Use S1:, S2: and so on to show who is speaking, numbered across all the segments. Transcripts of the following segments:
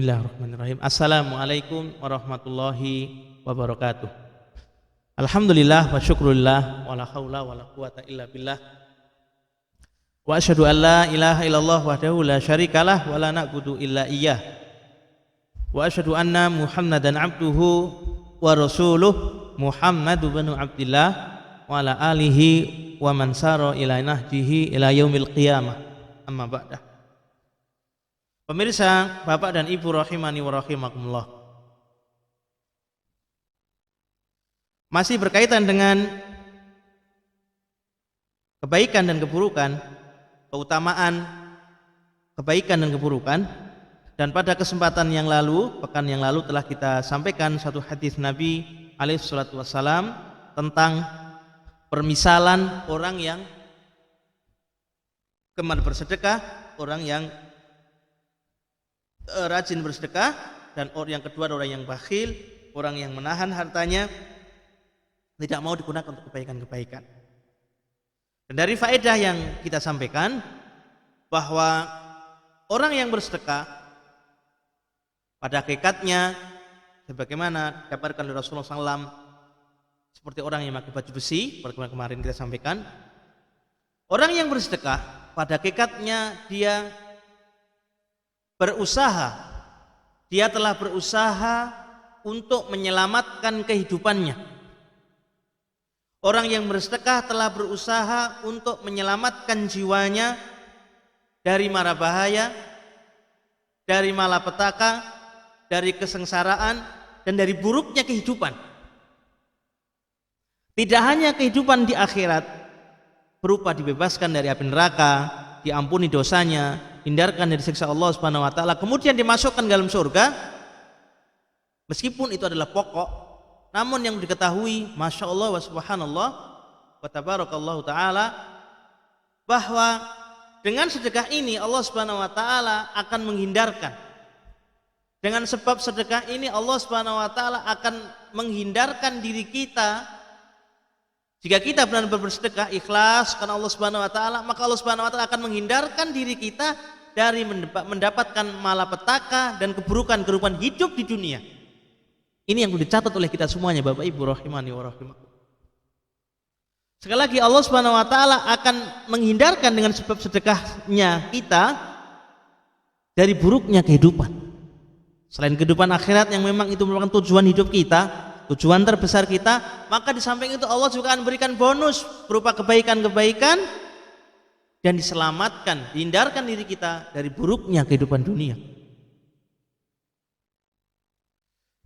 S1: Bismillahirrahmanirrahim. Assalamualaikum warahmatullahi wabarakatuh. Alhamdulillah wa syukrulillah wa la haula wa la quwata illa billah. Wa asyhadu an la ilaha illallah wahdahu la syarikalah wa la na'budu illa iyyah. Wa asyhadu anna Muhammadan abduhu wa rasuluh Muhammadu bin Abdillah wa ala alihi wa man sara ila nahjihi ila yaumil qiyamah. Amma ba'dah. Pemirsa, Bapak dan Ibu rahimani wa rahimakumullah. Masih berkaitan dengan kebaikan dan keburukan, keutamaan kebaikan dan keburukan, dan pada kesempatan yang lalu, pekan yang lalu telah kita sampaikan satu hadis Nabi alaihi salatu wassalam tentang permisalan orang yang gemar bersedekah, orang yang rajin bersedekah, dan orang yang kedua orang yang bakhil, orang yang menahan hartanya, tidak mau digunakan untuk kebaikan-kebaikan. Dan dari faedah yang kita sampaikan bahwa orang yang bersedekah pada hakikatnya sebagaimana dikabarkan oleh Rasulullah SAW, seperti orang yang pakai baju besi, seperti kemarin kita sampaikan, orang yang bersedekah pada hakikatnya dia berusaha, dia telah berusaha untuk menyelamatkan kehidupannya. Orang yang bersedekah telah berusaha untuk menyelamatkan jiwanya dari mara bahaya, dari malapetaka, dari kesengsaraan, dan dari buruknya kehidupan. Tidak hanya kehidupan di akhirat berupa dibebaskan dari api neraka, diampuni dosanya, hindarkan dari siksa Allah Subhanahu wa taala, kemudian dimasukkan dalam surga. Meskipun itu adalah pokok, namun yang diketahui, masya Allah wa subhanallah wa tabarakallahu taala, bahwa dengan sedekah ini Allah Subhanahu wa taala akan menghindarkan. Dengan sebab sedekah ini Allah Subhanahu wa taala akan menghindarkan diri kita. Jika kita benar-benar bersedekah ikhlas karena Allah Subhanahu wa taala, maka Allah Subhanahu wa taala akan menghindarkan diri kita dari mendapatkan malapetaka dan keburukan-keburukan hidup di dunia. Ini yang dicatat oleh kita semuanya, Bapak Ibu rahimani wa rahimakumullah. Sekali lagi, Allah Subhanahu wa taala akan menghindarkan dengan sebab sedekahnya kita dari buruknya kehidupan. Selain kehidupan akhirat yang memang itu merupakan tujuan hidup kita, tujuan terbesar kita, maka di samping itu Allah juga akan berikan bonus berupa kebaikan-kebaikan dan diselamatkan, dihindarkan diri kita dari buruknya kehidupan dunia,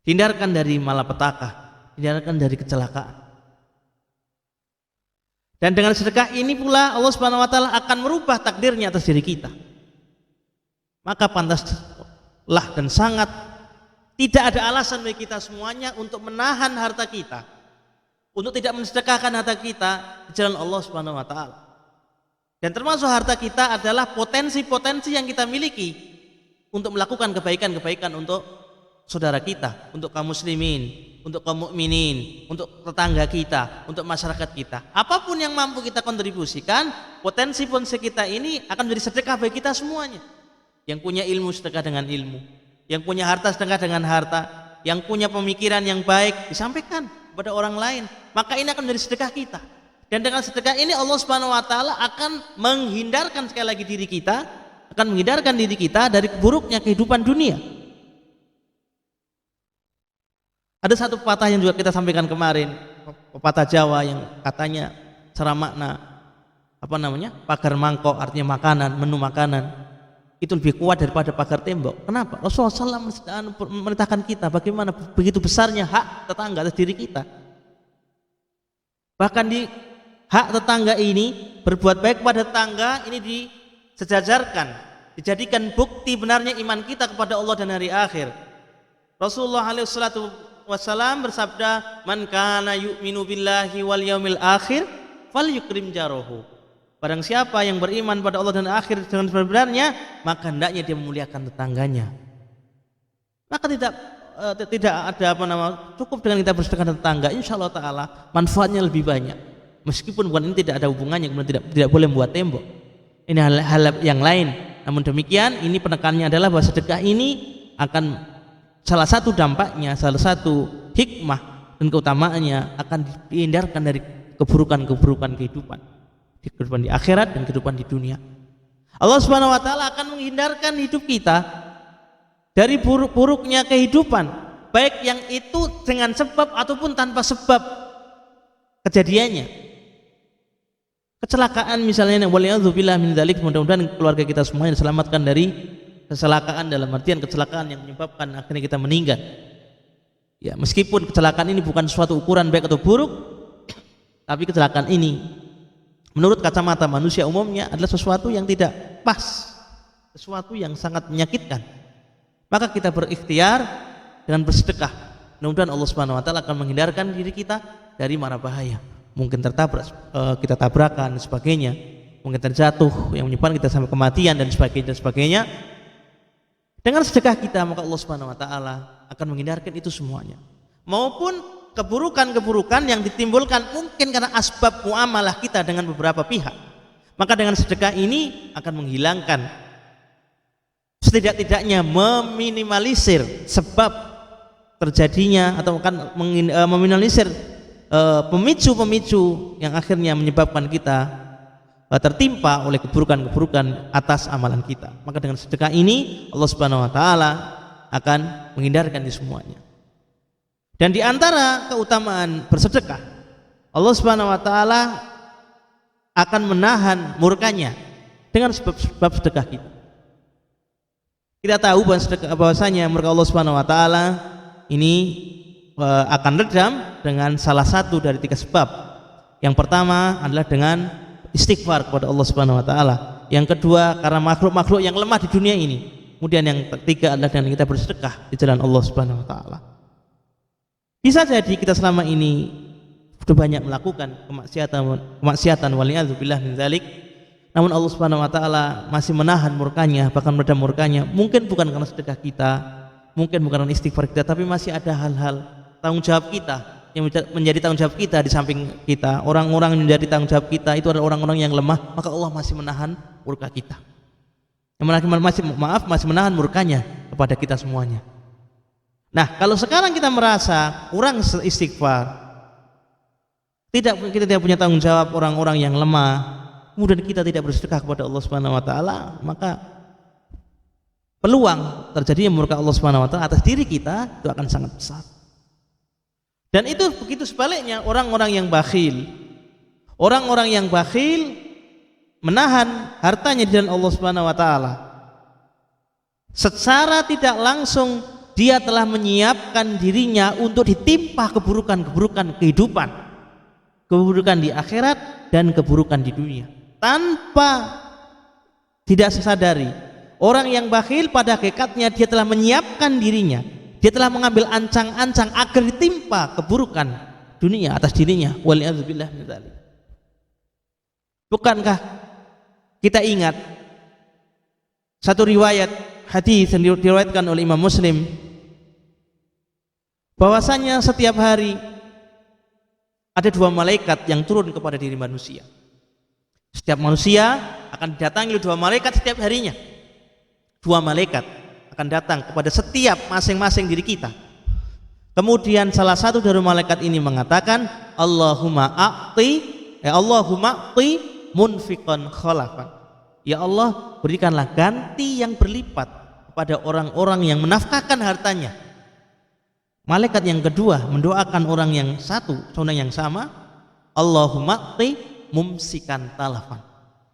S1: dihindarkan dari malapetaka, dihindarkan dari kecelakaan. Dan dengan sedekah ini pula Allah Subhanahu wa taala akan merubah takdirnya atas diri kita. Maka pantaslah dan sangat tidak ada alasan bagi kita semuanya untuk menahan harta kita, untuk tidak mensedekahkan harta kita di jalan Allah Subhanahu wa taala. Dan termasuk harta kita adalah potensi-potensi yang kita miliki untuk melakukan kebaikan-kebaikan untuk saudara kita, untuk kaum muslimin, untuk kaum mukminin, untuk tetangga kita, untuk masyarakat kita. Apapun yang mampu kita kontribusikan, potensi-potensi kita ini akan menjadi sedekah bagi kita semuanya. Yang punya ilmu sedekah dengan ilmu, yang punya harta sedekah dengan harta, yang punya pemikiran yang baik disampaikan kepada orang lain, maka ini akan menjadi sedekah kita. Dan dengan sedekah ini Allah Subhanahu wa taala akan menghindarkan sekali lagi diri kita, akan menghindarkan diri kita dari buruknya kehidupan dunia. Ada satu pepatah yang juga kita sampaikan kemarin, pepatah Jawa yang katanya secara makna pagar mangkok, artinya makanan, menu makanan itu lebih kuat daripada pagar tembok. Kenapa? Rasulullah SAW memerintahkan kita bagaimana begitu besarnya hak tetangga atas diri kita. Bahkan di hak tetangga ini, berbuat baik kepada tetangga ini disejajarkan, dijadikan bukti benarnya iman kita kepada Allah dan hari akhir. Rasulullah SAW bersabda, "Man kana yu'minu billahi wal yaumil akhir falyukrim jarahu." Barang siapa yang beriman pada Allah dan akhir dengan sebenarnya, maka hendaknya dia memuliakan tetangganya. Maka tidak ada cukup dengan kita bersedekah tetangga, insyaallah taala manfaatnya lebih banyak. Meskipun bukan ini tidak ada hubungannya, kemudian tidak boleh membuat tembok. Ini hal yang lain. Namun demikian, ini penekanannya adalah bahwa sedekah ini akan salah satu dampaknya, salah satu hikmah dan keutamaannya akan dihindarkan dari keburukan-keburukan kehidupan di akhirat dan kehidupan di dunia. Allah Subhanahu wa taala akan menghindarkan hidup kita dari buruk-buruknya kehidupan, baik yang itu dengan sebab ataupun tanpa sebab kejadiannya. Kecelakaan misalnya, waliyadzubillah min dzalik, mudah-mudahan keluarga kita semuanya diselamatkan dari kecelakaan, dalam artian kecelakaan yang menyebabkan akhirnya kita meninggal. Ya, meskipun kecelakaan ini bukan suatu ukuran baik atau buruk, tapi kecelakaan ini menurut kacamata manusia umumnya adalah sesuatu yang tidak pas, sesuatu yang sangat menyakitkan. Maka kita berikhtiar dengan bersedekah. Mudah-mudahan Allah Subhanahu wa taala akan menghindarkan diri kita dari mara bahaya. Mungkin tertabrak, kita tabrakan dan sebagainya, mungkin terjatuh yang menyebabkan kita sampai kematian dan sebagainya. Dengan sedekah kita, maka Allah Subhanahu wa taala akan menghindarkan itu semuanya. Maupun keburukan-keburukan yang ditimbulkan mungkin karena asbab muamalah kita dengan beberapa pihak. Maka dengan sedekah ini akan menghilangkan, setidak-tidaknya meminimalisir sebab terjadinya, atau akan meminimalisir pemicu-pemicu yang akhirnya menyebabkan kita tertimpa oleh keburukan-keburukan atas amalan kita. Maka dengan sedekah ini Allah Subhanahu wa taala akan menghindarkan di semuanya. Dan di antara keutamaan bersedekah, Allah Subhanahu wa taala akan menahan murkanya dengan sebab sedekah kita. Kita tahu bahwasanya murka Allah Subhanahu wa taala ini akan redam dengan salah satu dari 3 sebab. Yang pertama adalah dengan istighfar kepada Allah Subhanahu wa taala. Yang kedua karena makhluk-makhluk yang lemah di dunia ini. Kemudian yang ketiga adalah dengan kita bersedekah di jalan Allah Subhanahu wa taala. Bisa jadi kita selama ini sudah banyak melakukan kemaksiatan waliyadzubillah min dzalik, namun Allah Subhanahu wa taala masih menahan murkanya, bahkan meredam murkanya. Mungkin bukan karena sedekah kita, mungkin bukan karena istighfar kita, tapi masih ada hal-hal tanggung jawab kita yang menjadi tanggung jawab kita di samping kita. Orang-orang yang menjadi tanggung jawab kita itu adalah orang-orang yang lemah, maka Allah masih menahan murka kita. Masih menahan murkanya kepada kita semuanya. Nah, kalau sekarang kita merasa kurang istighfar, kita tidak punya tanggung jawab orang-orang yang lemah, kemudian kita tidak bersedekah kepada Allah Subhanahu wa taala, maka peluang terjadinya murka Allah Subhanahu wa taala atas diri kita itu akan sangat besar. Dan itu begitu sebaliknya orang-orang yang bakhil. Orang-orang yang bakhil menahan hartanya di jalan Allah Subhanahu wa taala. Secara tidak langsung dia telah menyiapkan dirinya untuk ditimpa keburukan-keburukan kehidupan, keburukan di akhirat dan keburukan di dunia. Tanpa tidak sesadari, orang yang bakhil pada hakikatnya dia telah menyiapkan dirinya, dia telah mengambil ancang-ancang agar ditimpa keburukan dunia atas dirinya. Waliyadzubillah min dzalik. Bukankah kita ingat satu riwayat hadis yang diriwayatkan oleh Imam Muslim, bahwasanya setiap hari ada 2 malaikat yang turun kepada diri manusia. Setiap manusia akan didatangi oleh 2 malaikat setiap harinya. 2 malaikat akan datang kepada setiap masing-masing diri kita. Kemudian salah satu dari malaikat ini mengatakan, Allahumma a'ti munfiqan khalafan. Ya Allah, berikanlah ganti yang berlipat kepada orang-orang yang menafkahkan hartanya. Malaikat yang kedua mendoakan orang yang yang sama, Allahumma a'ti mumsikan talafan.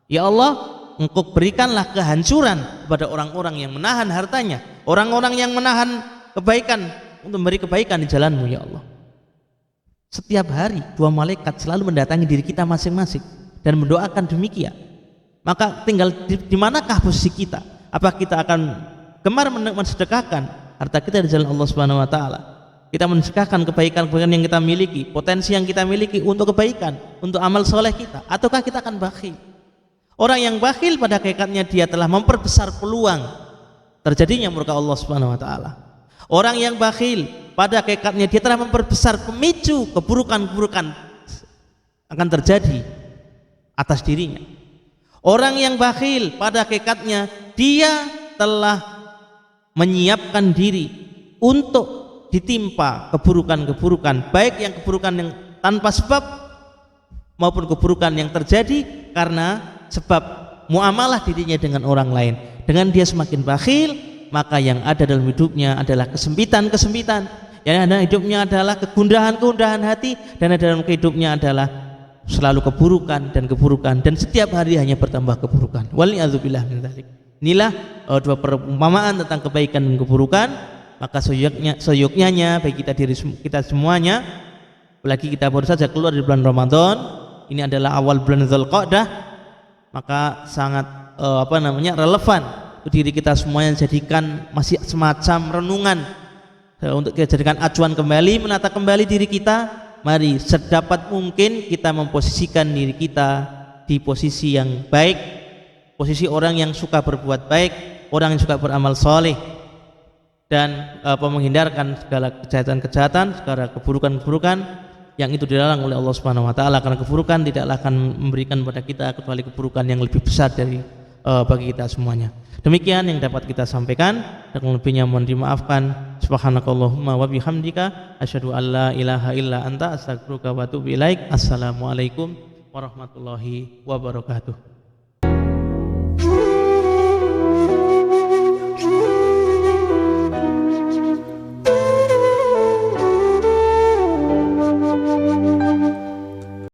S1: Ya Allah, Engkau berikanlah kehancuran kepada orang-orang yang menahan hartanya, orang-orang yang menahan kebaikan untuk memberi kebaikan di jalan-Mu, ya Allah. Setiap hari 2 malaikat selalu mendatangi diri kita masing-masing dan mendoakan demikian. Maka tinggal di manakah posisi kita? Apa kita akan gemar mensedekahkan harta kita di jalan Allah Subhanahu wa taala? Kita mensedekahkan kebaikan-kebaikan yang kita miliki, potensi yang kita miliki untuk kebaikan, untuk amal soleh kita, ataukah kita akan bakhil? Orang yang bakhil pada hakikatnya dia telah memperbesar peluang terjadinya murka Allah Subhanahu wa taala. Orang yang bakhil pada hakikatnya dia telah memperbesar pemicu keburukan-keburukan akan terjadi atas dirinya. Orang yang bakhil pada hakikatnya dia telah menyiapkan diri untuk ditimpa keburukan-keburukan, baik yang keburukan yang tanpa sebab maupun keburukan yang terjadi karena sebab muamalah dirinya dengan orang lain. Dengan dia semakin bakhil, maka yang ada dalam hidupnya adalah kesempitan-kesempitan, yang ada dalam hidupnya adalah kegundahan-kegundahan hati, dan ada dalam hidupnya adalah selalu keburukan dan keburukan, dan setiap hari hanya bertambah keburukan. Waliyadzubillah min dzalik. Inilah dua perumpamaan tentang kebaikan dan keburukan. Maka seyogyanya bagi kita semuanya, apalagi kita baru saja keluar dari bulan Ramadan, ini adalah awal bulan Dzulqa'dah, maka sangat relevan untuk diri kita semuanya, jadikan masih semacam renungan untuk kita jadikan acuan kembali, menata kembali diri kita. Mari sedapat mungkin kita memposisikan diri kita di posisi yang baik, posisi orang yang suka berbuat baik, orang yang suka beramal soleh, dan menghindarkan segala kejahatan-kejahatan, segala keburukan-keburukan yang itu dilarang oleh Allah Subhanahu wa taala, karena keburukan tidaklah akan memberikan kepada kita kecuali keburukan yang lebih besar dari bagi kita semuanya. Demikian yang dapat kita sampaikan, dan lebihnya mohon dimaafkan. Subhanakallahumma wa bihamdika asyhadu an la ilaha illa anta astaghfiruka wa atubu ilaik. Assalamualaikum warahmatullahi wabarakatuh.